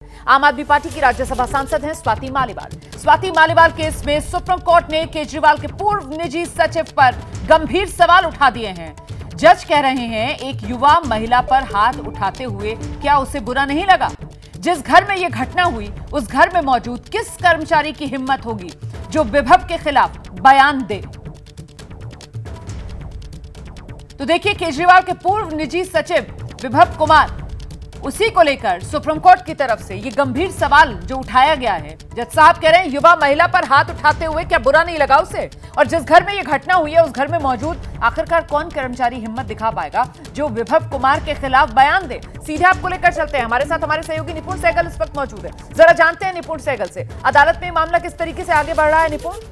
आम आदमी पार्टी की राज्यसभा सांसद हैं स्वाति मालीवाल। स्वाति मालीवाल केस में सुप्रीम कोर्ट ने केजरीवाल के पूर्व निजी सचिव पर गंभीर सवाल उठा दिए हैं। जज कह रहे हैं एक युवा महिला पर हाथ उठाते हुए क्या उसे बुरा नहीं लगा? जिस घर में यह घटना हुई उस घर में मौजूद किस कर्मचारी की हिम्मत होगी जो विभव के खिलाफ बयान दे? तो देखिए, केजरीवाल के पूर्व निजी सचिव विभव कुमार, उसी को लेकर सुप्रीम कोर्ट की तरफ से ये गंभीर सवाल जो उठाया गया है। जज साहब कह रहे हैं युवा महिला पर हाथ उठाते हुए क्या बुरा नहीं लगा उसे? और जिस घर में ये घटना हुई है उस घर में मौजूद आखिरकार कौन कर्मचारी हिम्मत दिखा पाएगा जो विभव कुमार के खिलाफ बयान दे? सीधे आपको लेकर चलते हैं। हमारे साथ हमारे सहयोगी निपुण सहगल इस वक्त मौजूद है। जरा जानते हैं निपुण सहगल से, अदालत में मामला किस तरीके से आगे बढ़ रहा है? निपुण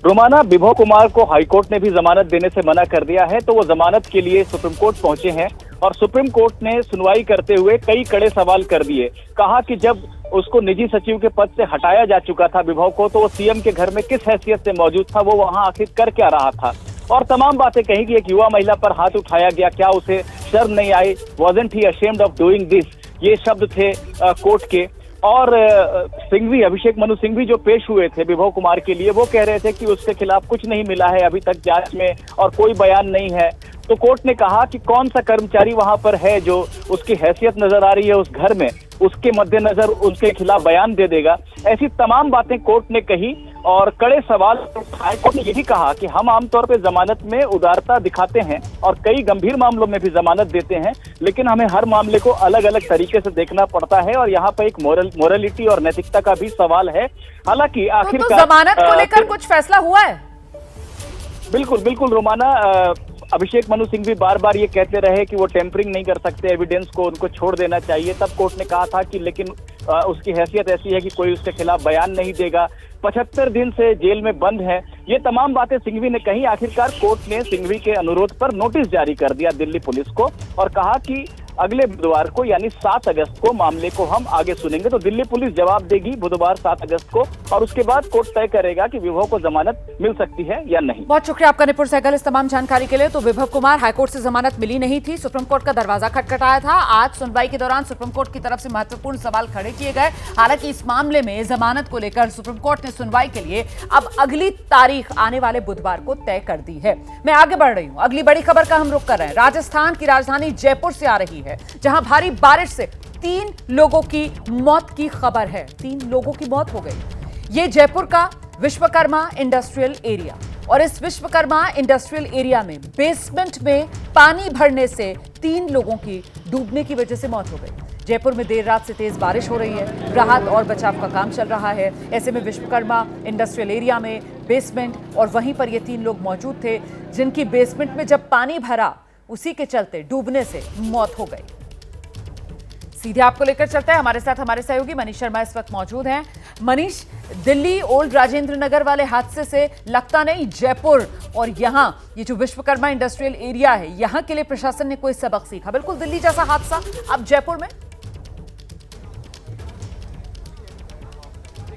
रोमाना, विभव कुमार को हाईकोर्ट ने भी जमानत देने से मना कर दिया है, तो वो जमानत के लिए सुप्रीम कोर्ट पहुंचे हैं और सुप्रीम कोर्ट ने सुनवाई करते हुए कई कड़े सवाल कर दिए। कहा कि जब उसको निजी सचिव के पद से हटाया जा चुका था विभव को, तो वो सीएम के घर में किस हैसियत से मौजूद था, वो वहां आखिर कर क्या रहा था, और तमाम बातें कही कि एक युवा महिला पर हाथ उठाया गया, क्या उसे शर्म नहीं आई? Wasn't he ashamed of doing this? ये शब्द थे कोर्ट के। और सिंघवी, अभिषेक मनु सिंघवी जो पेश हुए थे विभव कुमार के लिए, वो कह रहे थे कि उसके खिलाफ कुछ नहीं मिला है अभी तक जांच में और कोई बयान नहीं है। तो कोर्ट ने कहा कि कौन सा कर्मचारी वहां पर है जो उसकी हैसियत नजर आ रही है उस घर में, उसके मद्देनजर उसके खिलाफ बयान दे देगा। ऐसी तमाम बातें कोर्ट ने कही और कड़े सवाल उठाए। कोर्ट ने यही कहा कि हम आमतौर पर जमानत में उदारता दिखाते हैं और कई गंभीर मामलों में भी जमानत देते हैं, लेकिन हमें हर मामले को अलग अलग तरीके से देखना पड़ता है और यहाँ पर एक मोरलिटी और नैतिकता का भी सवाल है। हालांकि आखिरकार जमानत को लेकर कुछ फैसला हुआ है? बिल्कुल बिल्कुल रोमाना, अभिषेक मनु सिंघवी बार बार ये कहते रहे कि वो टेम्परिंग नहीं कर सकते, एविडेंस को उनको छोड़ देना चाहिए। तब कोर्ट ने कहा था कि लेकिन उसकी हैसियत ऐसी है कि कोई उसके खिलाफ बयान नहीं देगा, 75 दिन से जेल में बंद है। ये तमाम बातें सिंघवी ने कही। आखिरकार कोर्ट ने सिंघवी के अनुरोध पर नोटिस जारी कर दिया दिल्ली पुलिस को और कहा कि अगले बुधवार को यानी 7 अगस्त को मामले को हम आगे सुनेंगे। तो दिल्ली पुलिस जवाब देगी बुधवार 7 अगस्त को और उसके बाद कोर्ट तय करेगा कि विभव को जमानत मिल सकती है या नहीं। बहुत शुक्रिया आपका निपुण सहगल इस तमाम जानकारी के लिए। तो विभव कुमार, हाईकोर्ट से जमानत मिली नहीं थी, सुप्रीम कोर्ट का दरवाजा खटखटाया था। आज सुनवाई के दौरान सुप्रीम कोर्ट की तरफ से महत्वपूर्ण सवाल खड़े किए गए। हालांकि इस मामले में जमानत को लेकर सुप्रीम कोर्ट ने सुनवाई के लिए अब अगली तारीख आने वाले बुधवार को तय कर दी है। मैं आगे बढ़ रही हूं, अगली बड़ी खबर का हम रुख कर रहे हैं। राजस्थान की राजधानी जयपुर से आ रही है, जहां भारी बारिश से 3 लोगों की मौत की खबर है। 3 लोगों की मौत हो गई। ये जयपुर का विश्वकर्मा इंडस्ट्रियल एरिया, और इस विश्वकर्मा इंडस्ट्रियल एरिया में बेसमेंट में पानी भरने से 3 लोगों की डूबने की वजह से मौत हो गई। जयपुर में देर रात से तेज बारिश हो रही है, राहत और बचाव का काम चल रहा है। ऐसे में विश्वकर्मा इंडस्ट्रियल एरिया में बेसमेंट और वहीं पर ये 3 लोग मौजूद थे जिनकी बेसमेंट में जब पानी भरा उसी के चलते डूबने से मौत हो गई। सीधे आपको लेकर चलते हैं। हमारे साथ हमारे सहयोगी मनीष शर्मा इस वक्त मौजूद हैं। मनीष, दिल्ली ओल्ड राजेंद्र नगर वाले हादसे से लगता नहीं जयपुर और यहां ये जो विश्वकर्मा इंडस्ट्रियल एरिया है यहां के लिए प्रशासन ने कोई सबक सीखा? बिल्कुल दिल्ली जैसा हादसा अब जयपुर में।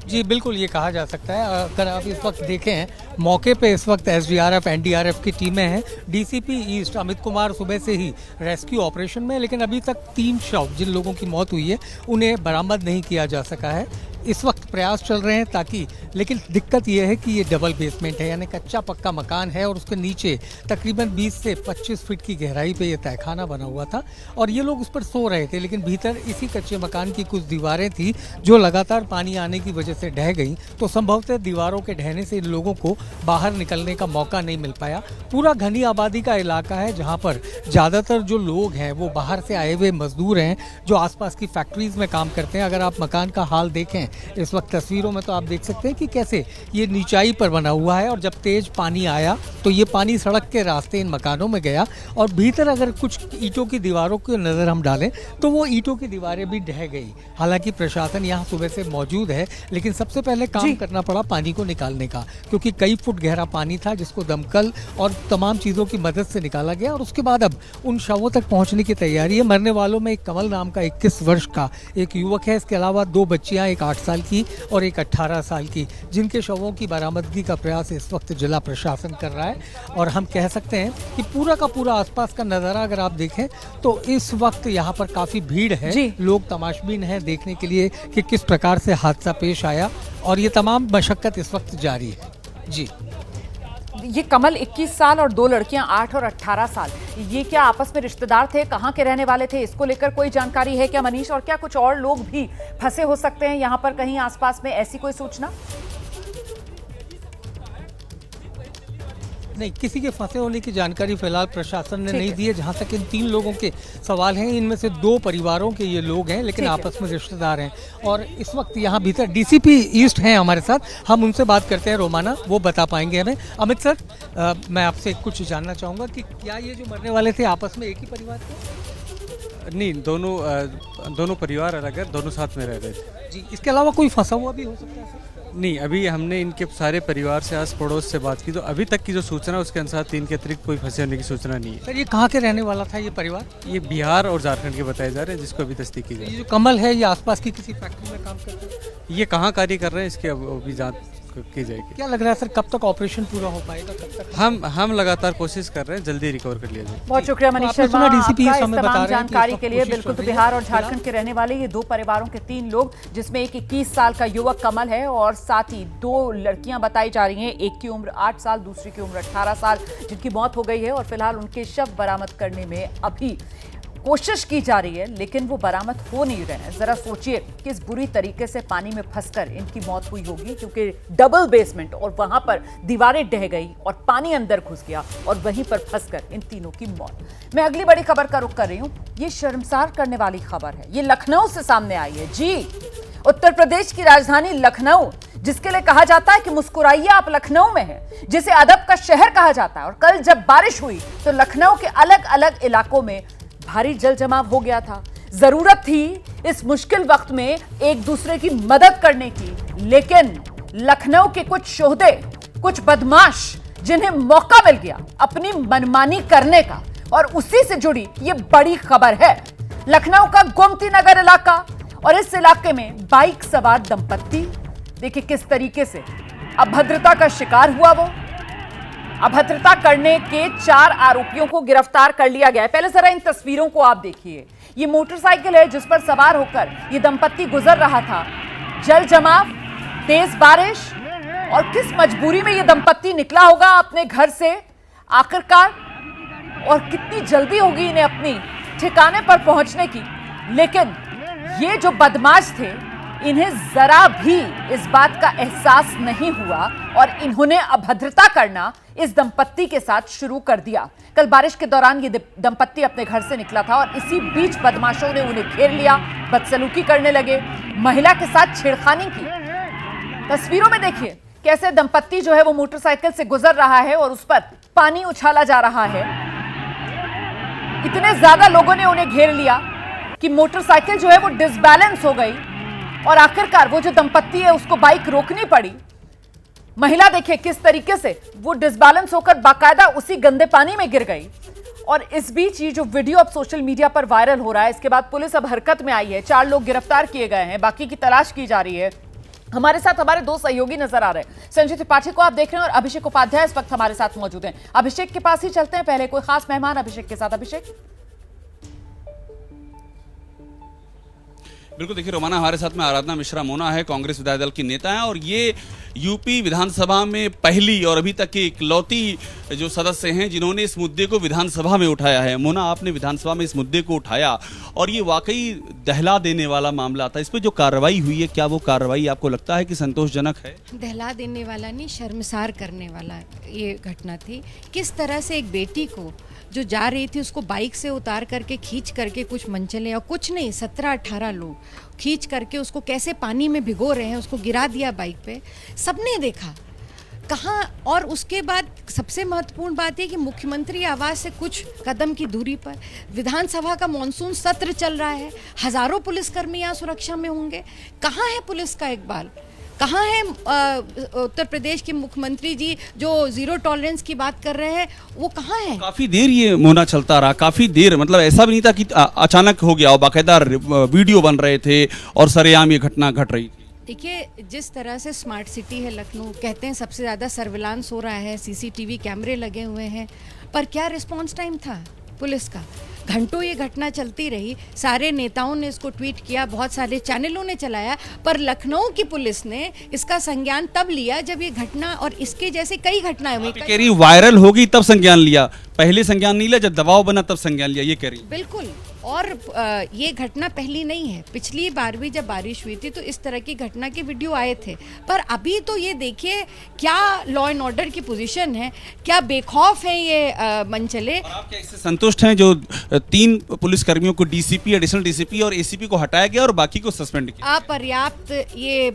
जी बिल्कुल, ये कहा जा सकता है। अगर आप इस वक्त देखें, मौके पे इस वक्त एसडीआरएफ एनडीआरएफ की टीमें हैं। डीसीपी ईस्ट अमित कुमार सुबह से ही रेस्क्यू ऑपरेशन में, लेकिन अभी तक 3 शव जिन लोगों की मौत हुई है उन्हें बरामद नहीं किया जा सका है। इस वक्त प्रयास चल रहे हैं ताकि, लेकिन दिक्कत यह है कि ये डबल बेसमेंट है, यानी कच्चा पक्का मकान है और उसके नीचे तकरीबन 20 से 25 फीट की गहराई पे ये तहखाना बना हुआ था और ये लोग उस पर सो रहे थे। लेकिन भीतर इसी कच्चे मकान की कुछ दीवारें थी जो लगातार पानी आने की वजह से ढह गई, तो संभवतः दीवारों के ढहने से इन लोगों को बाहर निकलने का मौका नहीं मिल पाया। पूरा घनी आबादी का इलाका है जहाँ पर ज़्यादातर जो लोग हैं वो बाहर से आए हुए मजदूर हैं जो आसपास की फैक्ट्रीज में काम करते हैं। अगर आप मकान का हाल देखें इस वक्त तस्वीरों में तो आप देख सकते हैं कि कैसे ये नीचाई पर बना हुआ है और जब तेज पानी आया तो ये पानी सड़क के रास्ते इन मकानों में गया और भीतर अगर कुछ ईंटों की दीवारों की नज़र हम डालें तो वो ईंटों की दीवारें भी ढह गई। हालांकि प्रशासन यहाँ सुबह से मौजूद है, लेकिन सबसे पहले काम करना पड़ा पानी को निकालने का, क्योंकि कई फुट गहरा पानी था जिसको दमकल और तमाम चीज़ों की मदद से निकाला गया और उसके बाद अब उन शवों तक पहुँचने की तैयारी है। मरने वालों में एक कमल नाम का 21 वर्ष का एक युवक है, इसके अलावा 2 बच्चियाँ, एक 8 साल की और एक 18 साल की, जिनके शवों की बरामदगी का प्रयास इस वक्त जिला प्रशासन कर रहा है। और हम कह सकते हैं कि पूरा का पूरा आसपास का नज़ारा अगर आप देखें तो इस वक्त यहाँ पर काफ़ी भीड़ है, लोग तमाशबीन हैं देखने के लिए कि किस प्रकार से हादसा पेश आया, और ये तमाम मशक्क़त इस वक्त जारी है। जी, ये कमल 21 साल और 2 लड़कियां 8 और 18 साल, ये क्या आपस में रिश्तेदार थे, कहां के रहने वाले थे, इसको लेकर कोई जानकारी है क्या मनीष? और क्या कुछ और लोग भी फंसे हो सकते हैं यहाँ पर कहीं आसपास में, ऐसी कोई सूचना? नहीं, किसी के फंसे होने की जानकारी फिलहाल प्रशासन ने नहीं दी है। जहां तक इन 3 लोगों के सवाल हैं, इनमें से 2 परिवारों के ये लोग हैं, लेकिन आपस में रिश्तेदार हैं। और इस वक्त यहाँ भीतर डीसीपी ईस्ट हैं हमारे साथ, हम उनसे बात करते हैं, रोमाना, वो बता पाएंगे हमें। अमित सर, मैं आपसे कुछ जानना चाहूँगा कि क्या ये जो मरने वाले थे आपस में एक ही परिवार के? नहीं, दोनों परिवार अलग है, दोनों साथ में रह रहे थे जी। इसके अलावा कोई फंसा हुआ भी हो सकता है सर? नहीं, अभी हमने इनके सारे परिवार से आस पड़ोस से बात की, तो अभी तक की जो सूचना है उसके अनुसार 3 के अतिरिक्त कोई फंसे होने की सूचना नहीं है। सर, ये कहाँ के रहने वाला था ये परिवार? ये बिहार और झारखंड के बताए जा रहे हैं, जिसको अभी तस्दीक की जाए। ये जो कमल है ये आसपास की किसी फैक्ट्री में काम करते हैं? ये कहाँ कार्य कर रहे हैं इसकी अभी जांच की जाएगी। क्या लग रहा है सर, कब तक ऑपरेशन पूरा हो पाएगा, कब तक? हम लगातार कोशिश कर रहे हैं, जल्दी रिकवर कर लिया जाए। बहुत शुक्रिया मनीष शर्मा डीसीपी आपका इस हमें बता तमाम रहे हैं जानकारी के लिए। बिल्कुल, तो बिहार और फिलहाल झारखंड के रहने वाले ये 2 परिवारों के 3 लोग, जिसमें एक 21 साल का युवक कमल है और साथ ही 2 लड़कियां बताई जा रही हैं, एक की उम्र 8 साल, दूसरी की उम्र 18 साल, जिनकी मौत हो गई है। और फिलहाल उनके शव बरामद करने में अभी कोशिश की जा रही है, लेकिन वो बरामद हो नहीं रहे हैं। जरा सोचिए किस बुरी तरीके से पानी में फंसकर इनकी मौत हुई होगी, क्योंकि डबल बेसमेंट और वहां पर दीवारें ढह गई और पानी अंदर घुस गया और वहीं पर फंसकर इन तीनों की मौत। मैं अगली बड़ी खबर का रुख कर रही हूं। ये शर्मसार करने वाली खबर है, ये लखनऊ से सामने आई है। जी, उत्तर प्रदेश की राजधानी लखनऊ, जिसके लिए कहा जाता है कि मुस्कुराइए आप लखनऊ में है, जिसे अदब का शहर कहा जाता है। और कल जब बारिश हुई तो लखनऊ के अलग अलग इलाकों में भारी जल जमाव हो गया था। जरूरत थी इस मुश्किल वक्त में एक दूसरे की मदद करने की, लेकिन लखनऊ के कुछ शोहदे, कुछ बदमाश, जिन्हें मौका मिल गया अपनी मनमानी करने का, और उसी से जुड़ी ये बड़ी खबर है। लखनऊ का गोमती नगर इलाका, और इस इलाके में बाइक सवार दंपत्ति, देखिए किस तरीके से अभद्रता का शिकार हुआ। वो अभद्रता करने के 4 आरोपियों को गिरफ्तार कर लिया गया है। पहले जरा इन तस्वीरों को आप देखिए। ये मोटरसाइकिल है जिस पर सवार होकर ये दंपत्ति गुजर रहा था। जल जमाव, तेज बारिश, और किस मजबूरी में ये दंपत्ति निकला होगा अपने घर से आखिरकार, और कितनी जल्दी होगी इन्हें अपनी ठिकाने पर पहुंचने की। लेकिन ये जो बदमाश थे, इन्हें जरा भी इस बात का एहसास नहीं हुआ और इन्होंने अभद्रता करना इस दंपत्ति के साथ शुरू कर दिया। कल बारिश के दौरान ये दंपत्ति अपने घर से निकला था और इसी बीच बदमाशों ने उन्हें घेर लिया, बदसलूकी करने लगे, महिला के साथ छेड़खानी की। तस्वीरों में देखिए कैसे दंपत्ति जो है वो मोटरसाइकिल से गुजर रहा है और उस पर पानी उछाला जा रहा है। इतने ज्यादा लोगों ने उन्हें घेर लिया कि मोटरसाइकिल जो है वो डिसबैलेंस हो गई और आखिरकार वो जो दंपत्ति है उसको बाइक रोकनी पड़ी। महिला देखिए किस तरीके से वो डिसबैलेंस होकर बाकायदा उसी गंदे पानी में गिर गई। और इस बीच ये जो वीडियो अब सोशल मीडिया पर वायरल हो रहा है, इसके बाद पुलिस अब हरकत में आई है। 4 लोग गिरफ्तार किए गए हैं, बाकी की तलाश की जा रही है। हमारे साथ हमारे 2 सहयोगी नजर आ रहे हैं। संजय त्रिपाठी को आप देख रहे हैं और अभिषेक उपाध्याय इस वक्त हमारे साथ मौजूद हैं। अभिषेक के पास ही चलते हैं, पहले कोई खास मेहमान अभिषेक के साथ। अभिषेक, बिल्कुल, देखिए रोमाना, हमारे साथ में आराधना मिश्रा मोना है, कांग्रेस विधायक दल की नेता है और ये यूपी विधानसभा में पहली और अभी तक की इकलौती जो सदस्य हैं जिन्होंने इस मुद्दे को विधानसभा में उठाया है। मोना, आपने विधानसभा में इस मुद्दे को उठाया और ये वाकई दहला देने वाला मामला था। इस पर जो कार्रवाई हुई है, क्या वो कार्रवाई आपको लगता है कि संतोषजनक है? दहला देने वाला नहीं, शर्मसार करने वाला ये घटना थी। किस तरह से एक बेटी को जो जा रही थी उसको बाइक से उतार करके खींच करके कुछ मंचले, और कुछ नहीं 17-18 लोग खींच करके उसको कैसे पानी में भिगो रहे हैं, उसको गिरा दिया बाइक पे, सबने देखा कहाँ। और उसके बाद सबसे महत्वपूर्ण बात है कि मुख्यमंत्री आवास से कुछ कदम की दूरी पर विधानसभा का मॉनसून सत्र चल रहा है, हजारों पुलिसकर्मी यहाँ सुरक्षा में होंगे। कहाँ है पुलिस का इकबाल? कहाँ है उत्तर प्रदेश के मुख्यमंत्री जी जो 0 टॉलरेंस की बात कर रहे हैं, वो कहाँ है? काफी देर ये मोना चलता रहा, काफी देर, मतलब ऐसा भी नहीं था कि अचानक हो गया और बाकायदा वीडियो बन रहे थे और सरेआम ये घटना घट रही थी। देखिए, जिस तरह से स्मार्ट सिटी है लखनऊ, कहते हैं सबसे ज़्यादा सर्विलांस हो रहा है, सीसीटीवी कैमरे लगे हुए हैं, पर क्या रिस्पांस टाइम था पुलिस का? घंटों ये घटना चलती रही, सारे नेताओं ने इसको ट्वीट किया, बहुत सारे चैनलों ने चलाया, पर लखनऊ की पुलिस ने इसका संज्ञान तब लिया जब ये घटना और इसके जैसे कई घटनाएं हुई। कह रही वायरल होगी तब संज्ञान लिया, पहले संज्ञान नहीं लिया, जब दबाव बना तब संज्ञान लिया, ये कह रही। बिल्कुल, और ये घटना पहली नहीं है। पिछली बार भी जब बारिश हुई थी तो इस तरह की घटना के वीडियो आए थे, पर अभी तो ये देखिए क्या लॉ एंड ऑर्डर की पोजीशन है, क्या बेखौफ है ये मनचले। और आप क्या इससे संतुष्ट हैं जो 3 पुलिसकर्मियों को डीसीपी, एडिशनल डीसीपी और एसीपी को हटाया गया और बाकी को सस्पेंड किया? अपर्याप्त ये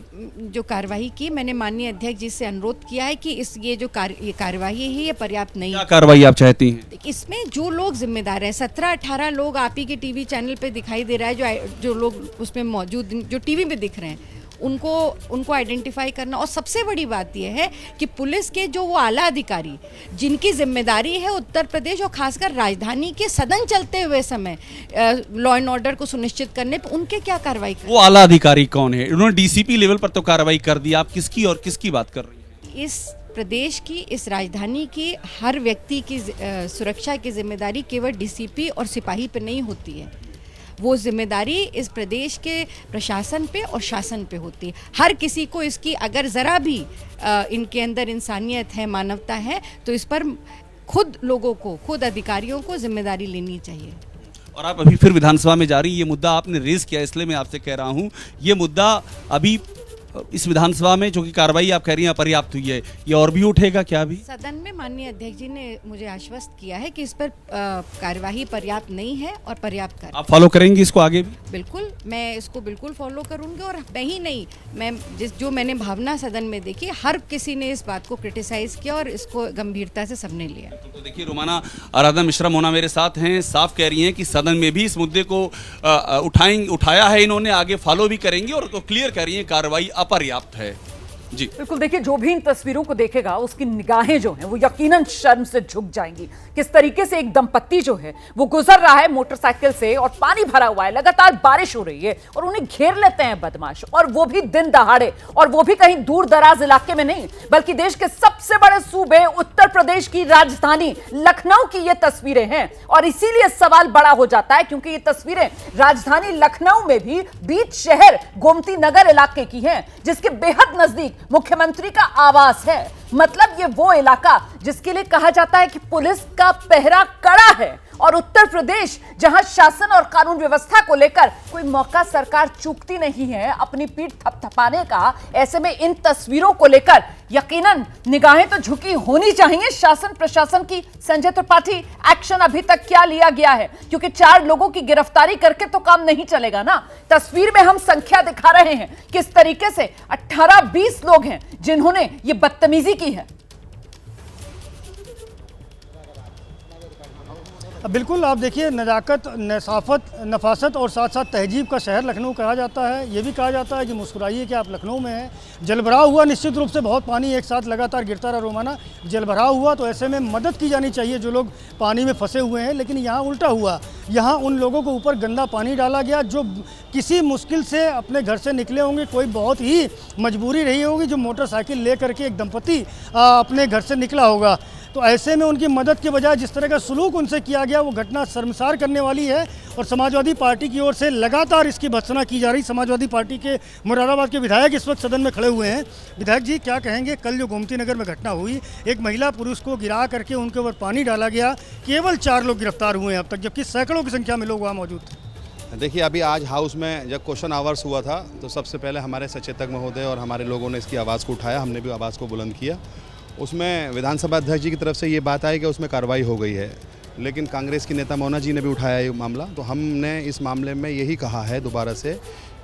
जो कार्रवाई की, मैंने माननीय अध्यक्ष जी से अनुरोध किया है कि ये कार्रवाई है ये पर्याप्त नहीं क्या है। कार्रवाई आप चाहती हैं? इसमें जो लोग जिम्मेदार है, 17-18 लोग आप ही के टीवी चैनल पे दिखाई दे रहा है, जो लोग उसमें मौजूद, जो टीवी पे दिख रहे हैं, उनको आइडेंटिफाई करना। और सबसे बड़ी बात यह है कि पुलिस के जो वो आला अधिकारी जिनकी जिम्मेदारी है उत्तर प्रदेश और खासकर राजधानी के सदन चलते हुए समय लॉ एंड ऑर्डर को सुनिश्चित करने पर, उनके क्या कार्रवाई करें? वो आला अधिकारी कौन है? उन्होंने डीसीपी लेवल पर तो कार्रवाई कर दी, आप किसकी और किसकी बात कर रही हैं? इस प्रदेश की, इस राजधानी की हर व्यक्ति की सुरक्षा की जिम्मेदारी केवल डीसीपी और सिपाही पे नहीं होती है, वो जिम्मेदारी इस प्रदेश के प्रशासन पे और शासन पे होती है। हर किसी को इसकी अगर ज़रा भी इनके अंदर इंसानियत है, मानवता है, तो इस पर खुद लोगों को, खुद अधिकारियों को जिम्मेदारी लेनी चाहिए। और आप अभी फिर विधानसभा में जा रही, ये मुद्दा आपने रेज किया, इसलिए मैं आपसे कह रहा हूँ, ये मुद्दा अभी इस विधानसभा में जो कि कार्रवाई आप कह रही हैं अपर्याप्त हुई है, ये और भी उठेगा क्या? अभी सदन में माननीय अध्यक्ष जी ने मुझे आश्वस्त किया है कि इस पर कार्यवाही पर्याप्त नहीं है और पर्याप्त कर। आप फॉलो करेंगी इसको आगे भी? बिल्कुल, मैं इसको बिल्कुल फॉलो करूंगी। और मैं ही नहीं, मैं जो मैंने भावना सदन में देखी, हर किसी ने इस बात को क्रिटिसाइज किया और इसको गंभीरता से सबने लिया। तो देखिए, रोमाना आराधना मिश्रा मोना मेरे साथ हैं, साफ कह रही हैं कि सदन में भी इस मुद्दे को उठाया है इन्होंने, आगे फॉलो भी करेंगी और क्लियर कह रही हैं कार्रवाई अपर्याप्त है। जी बिल्कुल, देखिए जो भी इन तस्वीरों को देखेगा उसकी निगाहें जो हैं वो यकीनन शर्म से झुक जाएंगी। किस तरीके से एक दंपत्ति जो है वो गुजर रहा है मोटरसाइकिल से और पानी भरा हुआ है, लगातार बारिश हो रही है और उन्हें घेर लेते हैं बदमाश, और वो भी दिन दहाड़े, और वो भी कहीं दूर दराज इलाके में नहीं बल्कि देश के सबसे बड़े सूबे उत्तर प्रदेश की राजधानी लखनऊ की ये तस्वीरें हैं। और इसीलिए सवाल बड़ा हो जाता है क्योंकि ये तस्वीरें राजधानी लखनऊ में भी बीच शहर गोमती नगर इलाके की हैं, जिसके बेहद नजदीक मुख्यमंत्री का आवास है। मतलब ये वो इलाका जिसके लिए कहा जाता है कि पुलिस का पहरा कड़ा है, और उत्तर प्रदेश जहां शासन और कानून व्यवस्था को लेकर कोई मौका सरकार चूकती नहीं है अपनी पीठ थपथपाने का। ऐसे में इन तस्वीरों को लेकर यकीनन निगाहें तो झुकी होनी चाहिए शासन प्रशासन की। संजय त्रिपाठी, एक्शन अभी तक क्या लिया गया है? क्योंकि 4 लोगों की गिरफ्तारी करके तो काम नहीं चलेगा ना। तस्वीर में हम संख्या दिखा रहे हैं किस तरीके से 18-20 लोग हैं जिन्होंने ये बदतमीजी की है। बिल्कुल, आप देखिए, नज़ाकत, नसाफत, नफासत और साथ साथ तहजीब का शहर लखनऊ कहा जाता है। ये भी कहा जाता है कि मुस्कुराइए कि आप लखनऊ में हैं। जलभराव हुआ, निश्चित रूप से बहुत पानी एक साथ लगातार गिरता रहा रोमाना, जलभराव हुआ, तो ऐसे में मदद की जानी चाहिए जो लोग पानी में फंसे हुए हैं। लेकिन यहाँ उल्टा हुआ, यहाँ उन लोगों को ऊपर गंदा पानी डाला गया जो किसी मुश्किल से अपने घर से निकले होंगे, कोई बहुत ही मजबूरी रही होगी, जो मोटरसाइकिल ले करके एक दंपति अपने घर से निकला होगा। तो ऐसे में उनकी मदद के बजाय जिस तरह का सलूक उनसे किया गया, वो घटना शर्मसार करने वाली है। और समाजवादी पार्टी की ओर से लगातार इसकी भर्त्सना की जा रही। समाजवादी पार्टी के मुरादाबाद के विधायक इस वक्त सदन में खड़े हुए हैं। विधायक जी, क्या कहेंगे? कल जो गोमती नगर में घटना हुई, एक महिला पुरुष को गिरा करके उनके ऊपर पानी डाला गया, केवल 4 लोग गिरफ्तार हुए हैं अब तक, जबकि सैकड़ों की संख्या में लोग वहाँ मौजूद थे। देखिए, अभी आज हाउस में जब क्वेश्चन आवर्स हुआ था तो सबसे पहले हमारे सचेतक महोदय और हमारे लोगों ने इसकी आवाज़ को उठाया, हमने भी आवाज़ को बुलंद किया। उसमें विधानसभा अध्यक्ष जी की तरफ से ये बात आई कि उसमें कार्रवाई हो गई है, लेकिन कांग्रेस की नेता मोना जी ने भी उठाया ये मामला। तो हमने इस मामले में यही कहा है दोबारा से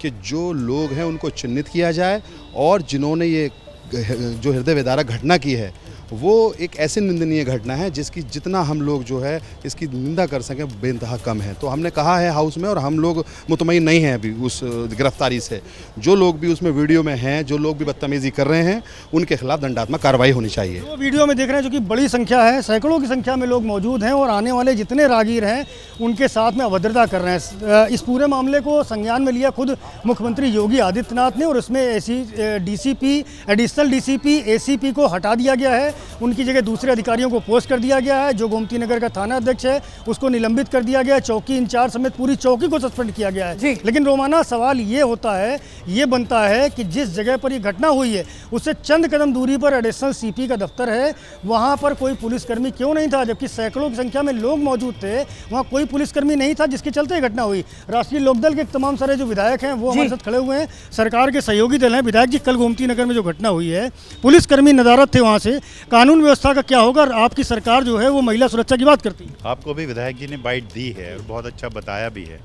कि जो लोग हैं उनको चिन्हित किया जाए और जिन्होंने ये जो हृदय विदारक घटना की है वो एक ऐसी निंदनीय घटना है जिसकी जितना हम लोग जो है इसकी निंदा कर सकें बेइंतहा कम है। तो हमने कहा है हाउस में, और हम लोग मुतमईन नहीं हैं अभी उस गिरफ्तारी से। जो लोग भी उसमें वीडियो में हैं, जो लोग भी बदतमीजी कर रहे हैं, उनके खिलाफ दंडात्मक कार्रवाई होनी चाहिए। जो वीडियो में देख रहे हैं, जो कि बड़ी संख्या है, सैकड़ों की संख्या में लोग मौजूद हैं और आने वाले जितने राहगीर हैं उनके साथ में अभद्रता कर रहे हैं। इस पूरे मामले को संज्ञान में लिया खुद मुख्यमंत्री योगी आदित्यनाथ ने, और उसमें डीसीपी, एडिशनल डीसीपी, एसीपी को हटा दिया गया है। उनकी जगह दूसरे अधिकारियों को पोस्ट कर दिया गया है। जो गोमती नगर का थाना अध्यक्ष है उसको निलंबित कर दिया गया है। चौकी इंचार्ज समेत पूरी चौकी को सस्पेंड किया गया है। लेकिन रोमाना सवाल ये होता है, ये बनता है कि जिस जगह पर ये घटना हुई है उससे चंद कदम दूरी पर एडिशनल सीपी का दफ्तर है, वहाँ पर कोई पुलिसकर्मी क्यों नहीं था? जबकि सैकड़ों की संख्या में लोग मौजूद थे, वहाँ कोई पुलिसकर्मी नहीं था, जिसके चलते घटना हुई। राष्ट्रीय लोकदल के तमाम सारे जो विधायक हैं वो हमारे साथ खड़े हुए हैं, सरकार के सहयोगी दल हैं। विधायक जी, कल गोमती नगर में जो घटना हुई है, पुलिसकर्मी नदारत थे वहाँ से, कानून व्यवस्था का क्या होगा? आपकी सरकार जो है वो महिला सुरक्षा की बात करती है। आपको भी विधायक जी ने बाइट दी है और बहुत अच्छा बताया भी है,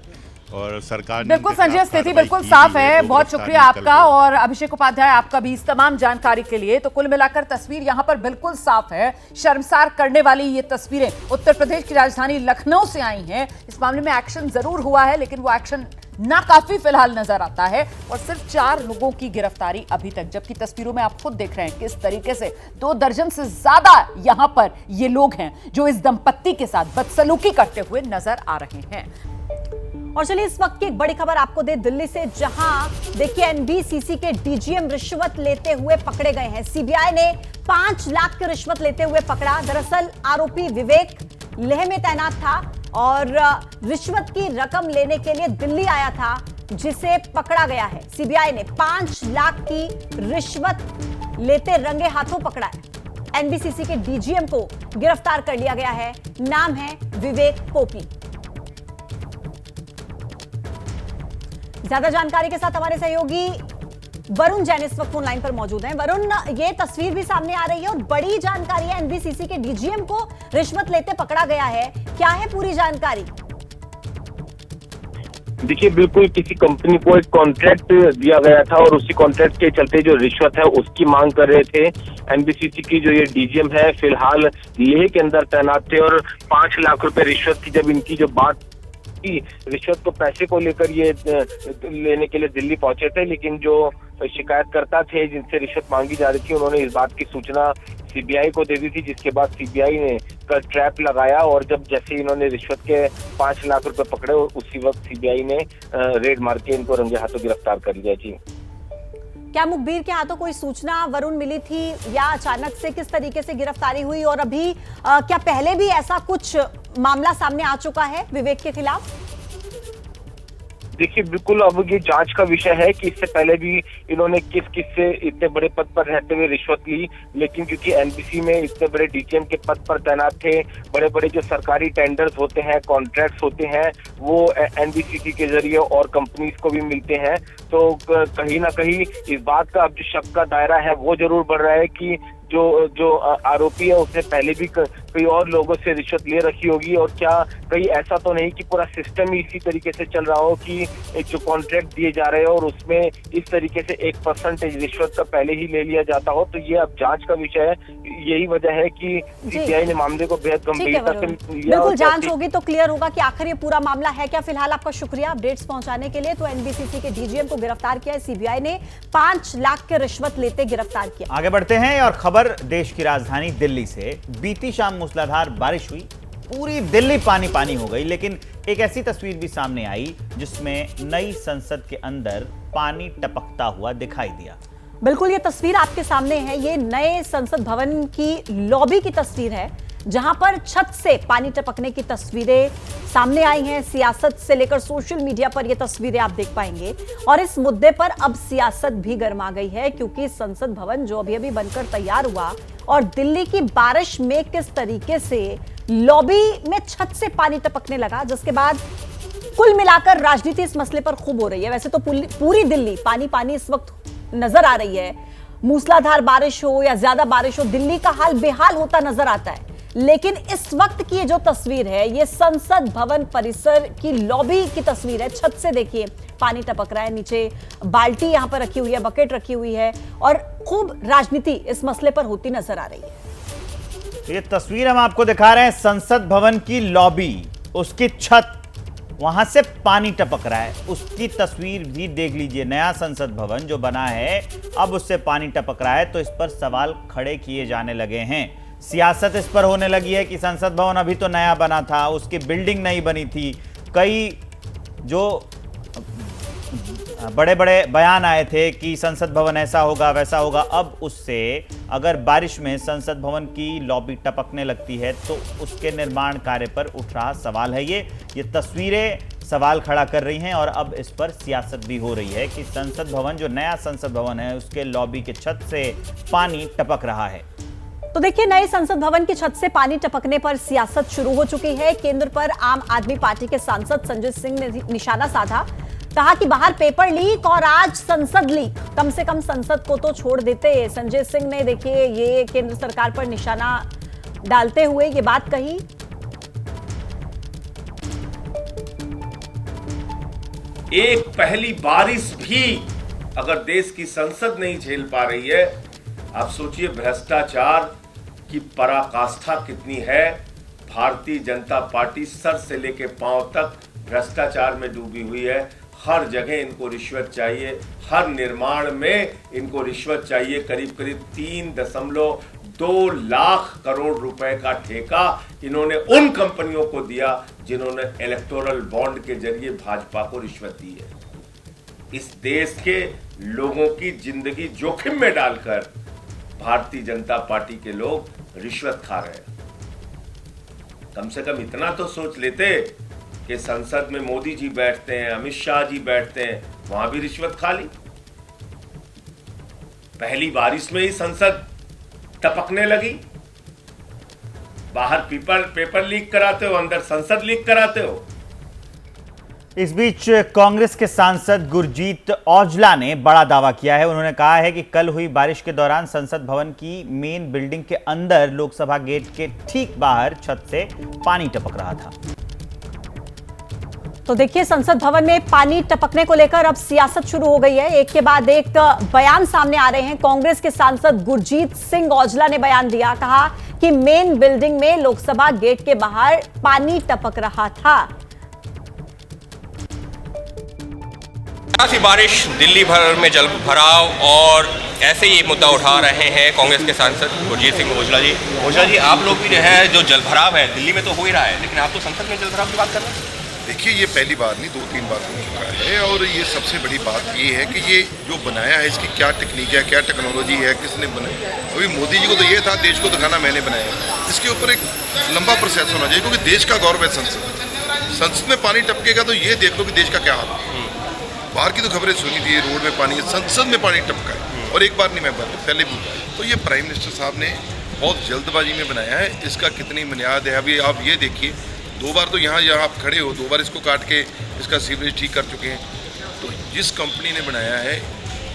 और सरकार बिल्कुल संजय, स्थिति बिल्कुल साफ है। बहुत शुक्रिया आपका और अभिषेक उपाध्याय आपका भी इस तमाम जानकारी के लिए। तो कुल मिलाकर तस्वीर यहां पर बिल्कुल साफ है। शर्मसार करने वाली ये तस्वीरें उत्तर प्रदेश की राजधानी लखनऊ से आई हैं। इस मामले में एक्शन जरूर हुआ है, लेकिन वो एक्शन नाकाफी फिलहाल नजर आता है और सिर्फ 4 लोगों की गिरफ्तारी अभी तक, जबकि तस्वीरों में आप खुद देख रहे हैं किस तरीके से 2 दर्जन से ज्यादा यहां पर ये लोग हैं जो इस दंपत्ति के साथ बदसलूकी करते हुए नजर आ रहे हैं। और चलिए इस वक्त की एक बड़ी खबर आपको दे दिल्ली से, जहां देखिए एनबीसीसी के डीजीएम रिश्वत लेते हुए पकड़े गए हैं। सीबीआई ने 5 लाख की रिश्वत लेते हुए पकड़ा। दरअसल आरोपी विवेक लेह में तैनात था और रिश्वत की रकम लेने के लिए दिल्ली आया था, जिसे पकड़ा गया है। सीबीआई ने 5 लाख की रिश्वत लेते रंगे हाथों पकड़ा है। एनबीसीसी के डीजीएम को गिरफ्तार कर लिया गया है। नाम है विवेक पोपी। ज्यादा जानकारी के साथ हमारे सहयोगी वरुण जैन इस वक्त फोन लाइन पर मौजूद हैं। वरुण, ये तस्वीर भी सामने आ रही है और बड़ी जानकारी है, एनबीसीसी के डीजीएम को रिश्वत लेते पकड़ा गया है। क्या है पूरी जानकारी? देखिए, बिल्कुल किसी कंपनी को एक कॉन्ट्रैक्ट दिया गया था और उसी कॉन्ट्रैक्ट के चलते जो रिश्वत है उसकी मांग कर रहे थे। एनबीसीसी की जो ये डीजीएम है फिलहाल लेह के अंदर तैनात थे और 5 लाख रुपए रिश्वत की जब इनकी जो बात की, रिश्वत को पैसे को लेकर ये लेने के लिए दिल्ली पहुंचे थे, लेकिन जो शिकायतकर्ता थे जिनसे रिश्वत मांगी जा रही थी उन्होंने इस बात की सूचना सीबीआई को दे दी थी, जिसके बाद सीबीआई ने कल ट्रैप लगाया और जब जैसे इन्होंने रिश्वत के 5 लाख रुपए पकड़े उसी वक्त सीबीआई ने रेड मार के इनको रंगे हाथों गिरफ्तार कर लिया। जी, क्या मुखबिर के हाथों कोई सूचना वरुण मिली थी या अचानक से किस तरीके से गिरफ्तारी हुई? और अभी क्या पहले भी ऐसा कुछ मामला सामने आ चुका है विवेक के खिलाफ? देखिए, बिल्कुल अब ये जांच का विषय है कि इससे पहले भी इन्होंने किस किस से इतने बड़े पद पर रहते हुए रिश्वत ली, लेकिन क्योंकि एनबीसी में इतने बड़े डीजीएम के पद पर तैनात थे, बड़े बड़े जो सरकारी टेंडर्स होते हैं, कॉन्ट्रैक्ट्स होते हैं, वो एनबीसीसी के जरिए और कंपनीज को भी मिलते हैं। तो कहीं ना कहीं इस बात का अब जो शक का दायरा है वो जरूर बढ़ रहा है कि जो आरोपी है उसने पहले भी कई और लोगों से रिश्वत ले रखी होगी, और क्या कहीं ऐसा तो नहीं कि पूरा सिस्टम ही इसी तरीके से चल रहा हो कि जो कॉन्ट्रैक्ट दिए जा रहे हो और उसमें इस तरीके से 1% रिश्वत का पहले ही ले लिया जाता हो। तो ये अब जांच का विषय है। यही वजह है कि सीबीआई ने मामले को बेहद गंभीरता से लिया। बिल्कुल जांच होगी तो क्लियर होगा कि आखिर ये पूरा मामला है क्या। फिलहाल आपका शुक्रिया अपडेट्स पहुंचाने के लिए। तो एनबीसीसी के डीजीएम को गिरफ्तार किया है सीबीआई ने, 5 लाख के रिश्वत लेते गिरफ्तार किया। आगे बढ़ते हैं और खबर देश की राजधानी दिल्ली से। बीती शाम मूसलाधार बारिश हुई, पूरी दिल्ली पानी पानी हो गई, लेकिन एक ऐसी तस्वीर भी सामने आई जिसमें नई संसद के अंदर पानी टपकता हुआ दिखाई दिया। बिल्कुल, ये तस्वीर आपके सामने है। ये नए संसद भवन की लॉबी की तस्वीर है, जहां पर छत से पानी टपकने की तस्वीरें सामने आई हैं। सियासत से लेकर सोशल मीडिया पर ये तस्वीरें आप देख पाएंगे और इस मुद्दे पर अब सियासत भी गर्मा गई है, क्योंकि संसद भवन जो अभी अभी बनकर तैयार हुआ और दिल्ली की बारिश में किस तरीके से लॉबी में छत से पानी टपकने लगा, जिसके बाद कुल मिलाकर राजनीति इस मसले पर खूब हो रही है। वैसे तो पूरी दिल्ली पानी पानी इस वक्त नजर आ रही है। मूसलाधार बारिश हो या ज्यादा बारिश हो, दिल्ली का हाल बेहाल होता नजर आता है। लेकिन इस वक्त की ये जो तस्वीर है ये संसद भवन परिसर की लॉबी की तस्वीर है। छत से देखिए पानी टपक रहा है, नीचे बाल्टी यहां पर रखी हुई है, बकेट रखी हुई है और खूब राजनीति इस मसले पर होती नजर आ रही है। ये तस्वीर हम आपको दिखा रहे हैं संसद भवन की लॉबी, उसकी छत, वहां से पानी टपक रहा है, उसकी तस्वीर भी देख लीजिए। नया संसद भवन जो बना है अब उससे पानी टपक रहा है, तो इस पर सवाल खड़े किए जाने लगे हैं। सियासत इस पर होने लगी है कि संसद भवन अभी तो नया बना था, उसकी बिल्डिंग नहीं बनी थी। कई जो बड़े बड़े बयान आए थे कि संसद भवन ऐसा होगा वैसा होगा, अब उससे अगर बारिश में संसद भवन की लॉबी टपकने लगती है तो उसके निर्माण कार्य पर उठ रहा सवाल है। ये तस्वीरें सवाल खड़ा कर रही हैं और अब इस पर सियासत भी हो रही है कि संसद भवन, जो नया संसद भवन है, उसके लॉबी के छत से पानी टपक रहा है। तो देखिए, नए संसद भवन की छत से पानी टपकने पर सियासत शुरू हो चुकी है। केंद्र पर आम आदमी पार्टी के सांसद संजय सिंह ने निशाना साधा, कहा कि बाहर पेपर लीक और आज संसद लीक, कम से कम संसद को तो छोड़ देते। संजय सिंह ने देखिए ये केंद्र सरकार पर निशाना डालते हुए ये बात कही। एक पहली बारिश भी अगर देश की संसद नहीं झेल पा रही है, आप सोचिए भ्रष्टाचार की पराकाष्ठा कितनी है। भारतीय जनता पार्टी सर से लेके पांव तक भ्रष्टाचार में डूबी हुई है। हर जगह इनको रिश्वत चाहिए, हर निर्माण में इनको रिश्वत चाहिए। करीब करीब 3.2 लाख करोड़ रुपए का ठेका इन्होंने उन कंपनियों को दिया जिन्होंने इलेक्टोरल बॉन्ड के जरिए भाजपा को रिश्वत दी है। इस देश के लोगों की जिंदगी जोखिम में डालकर भारतीय जनता पार्टी के लोग रिश्वत खा रहे हैं। कम से कम इतना तो सोच लेते कि संसद में मोदी जी बैठते हैं, अमित शाह जी बैठते हैं, वहां भी रिश्वत खा ली। पहली बारिश में ही संसद टपकने लगी। बाहर पेपर लीक कराते हो, अंदर संसद लीक कराते हो। इस बीच कांग्रेस के सांसद गुरजीत औजला ने बड़ा दावा किया है। उन्होंने कहा है कि कल हुई बारिश के दौरान संसद भवन की मेन बिल्डिंग के अंदर लोकसभा गेट के ठीक बाहर छत से पानी टपक रहा था। तो देखिए, संसद भवन में पानी टपकने को लेकर अब सियासत शुरू हो गई है। एक के बाद एक बयान सामने आ रहे हैं। कांग्रेस के सांसद गुरजीत सिंह औजला ने बयान दिया, कहा कि मेन बिल्डिंग में लोकसभा गेट के बाहर पानी टपक रहा था। सी बारिश, दिल्ली भर में जल भराव और ऐसे ही मुद्दा उठा रहे हैं कांग्रेस के सांसद गुरजीत सिंह औजला जी। औजला जी, आप लोग भी जो है जो जल भराव है दिल्ली में तो हो ही रहा है, लेकिन आप तो संसद में जल भराव की बात कर रहे हैं। देखिए, ये पहली बार नहीं, 2-3 बार हो चुका है और ये सबसे बड़ी बात ये है कि ये जो बनाया है इसकी क्या टेक्निक है, क्या टेक्नोलॉजी है, किसने बनाया। अभी मोदी जी को तो ये था देश को दिखाना मैंने बनाया, इसके ऊपर एक लंबा प्रोसेस होना चाहिए, क्योंकि देश का गौरव है संसद। संसद में पानी टपकेगा तो ये देख लो कि देश का क्या हाल है। बाहर की तो खबरें सुनी थी, रोड में पानी है, संसद में पानी टपका है और एक बार नहीं, मैं पहले भी। तो ये प्राइम मिनिस्टर साहब ने बहुत जल्दबाजी में बनाया है। इसका कितनी बुनियाद है अभी आप ये देखिए। 2 बार तो यहाँ आप खड़े हो, 2 बार इसको काट के इसका सीवरेज ठीक कर चुके हैं। तो जिस कंपनी ने बनाया है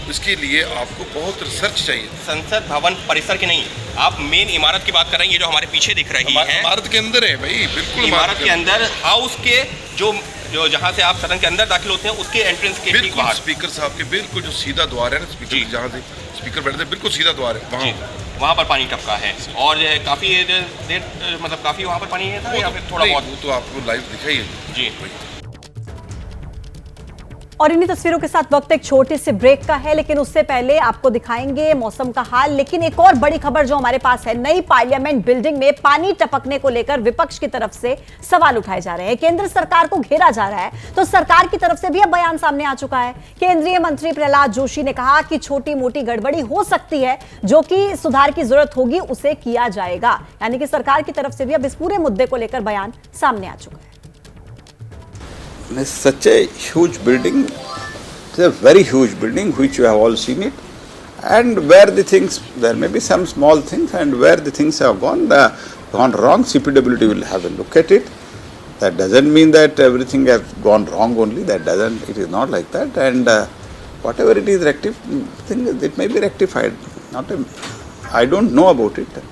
उसके लिए आपको बहुत रिसर्च चाहिए। संसद भवन परिसर की नहीं, आप मेन इमारत की बात कर रहे हैं, ये जो हमारे पीछे दिख रही है। इमारत के अंदर है भाई, बिल्कुल इमारत के अंदर, हाउस के जो जहाँ से आप सदन के अंदर दाखिल होते हैं उसके एंट्रेंस के ठीक बाहर। स्पीकर साहब के बिल्कुल जो सीधा द्वार है ना, स्पीकर जहाँ से स्पीकर बैठते हैं बिल्कुल सीधा द्वार है, वहाँ पर पानी टपका है। और काफी देर, मतलब काफी वहाँ पर पानी था या फिर थोड़ा बहुत? वो तो आपको लाइव दिखाई है जी। और इन्हीं तस्वीरों के साथ वक्त एक छोटे से ब्रेक का है, लेकिन उससे पहले आपको दिखाएंगे मौसम का हाल। लेकिन एक और बड़ी खबर जो हमारे पास है, नई पार्लियामेंट बिल्डिंग में पानी टपकने को लेकर विपक्ष की तरफ से सवाल उठाए जा रहे हैं। केंद्र सरकार को घेरा जा रहा है, तो सरकार की तरफ से भी अब बयान सामने आ चुका है। केंद्रीय मंत्री प्रहलाद जोशी ने कहा कि छोटी मोटी गड़बड़ी हो सकती है, जो कि सुधार की जरूरत होगी उसे किया जाएगा। यानी कि सरकार की तरफ से भी अब इस पूरे मुद्दे को लेकर बयान सामने आ चुका है। Such a huge building, it's a very huge building which you have all seen it, and where the things, there may be some small things, and where the things have gone wrong, CPWD will have a look at it. That doesn't mean that everything has gone wrong only, it is not like that, and whatever it is it may be rectified, I don't know about it.